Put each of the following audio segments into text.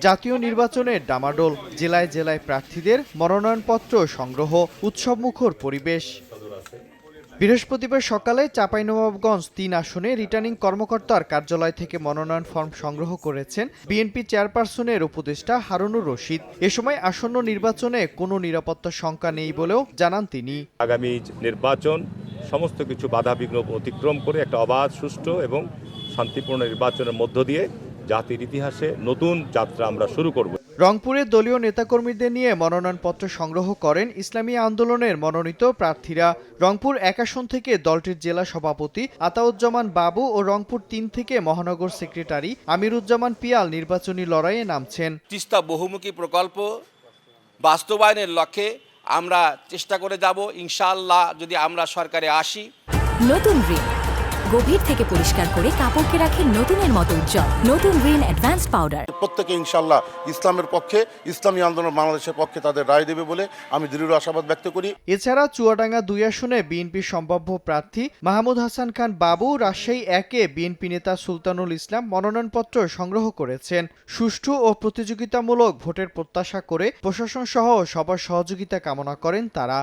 জাতীয় নির্বাচনের ডামাডোল, জেলায় জেলায় প্রার্থীদের মনোনয়নপত্র সংগ্রহ, উৎসবমুখর পরিবেশ। বৃহস্পতিবার সকালে চাঁপাইনবাবগঞ্জ ৩ আসনে রিটার্নিং কর্মকর্তার কার্যালয় থেকে মনোনয়ন ফর্ম সংগ্রহ করেছেন বিএনপি চেয়ারপারসনের উপদেষ্টা হারুনুর রশিদ। এ সময় আসন্ন নির্বাচনে কোনো নিরাপত্তা শঙ্কা নেই বলেও জানান তিনি। আগামী নির্বাচন সমস্ত কিছু বাধাবিঘ্ন অতিক্রম করে একটা অবাধ, সুষ্ঠু এবং শান্তিপূর্ণ নির্বাচনের মধ্য দিয়ে জাতির ইতিহাসে নতুন যাত্রা আমরা শুরু করব। রংপুরে দলীয় নেতাকর্মীদের নিয়ে মনোনয়নপত্র সংগ্রহ করেন ইসলামী আন্দোলনের মনোনীত প্রার্থীরা। রংপুর ১ আসন থেকে দলটির জেলা সভাপতি আতাউজ্জামান বাবু ও রংপুর ৩ থেকে মহানগর সেক্রেটারি আমিরুজ্জামান পিয়াল নির্বাচনী লড়াইয়ে নামছেন। তিস্তা বহুমুখী প্রকল্প বাস্তবায়নের লক্ষ্যে আমরা চেষ্টা করে যাব, ইনশাআল্লাহ যদি আমরা সরকারে আসি। নতুন রিন গভীর থেকে পরিষ্কার করে কাপড়কে রাখে নতুনের মতো উজ্জ্বল। নতুন রিন অ্যাডভান্সড পাউডার। প্রত্যেকে ইনশাআল্লাহ ইসলামের পক্ষে, ইসলামী আন্দোলন বাংলাদেশের পক্ষে তাদের রায় দেবে বলে আমি দৃঢ় আশাবাদ ব্যক্ত করি। এছাড়া চুয়াডাঙ্গা ২ আসনে বিএনপির সম্ভাব্য প্রার্থী মাহমুদ হাসান খান বাবু, রাজশাহী ১-এ বিএনপি নেতা সুলতানুল ইসলাম মনোনয়নপত্র সংগ্রহ করেছেন। সুষ্ঠু ও প্রতিযোগিতামূলক ভোটের প্রত্যাশা করে প্রশাসন সহ সবার সহযোগিতা কামনা করেন তারা।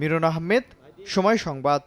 মিরন আহমেদ, সময় সংবাদ।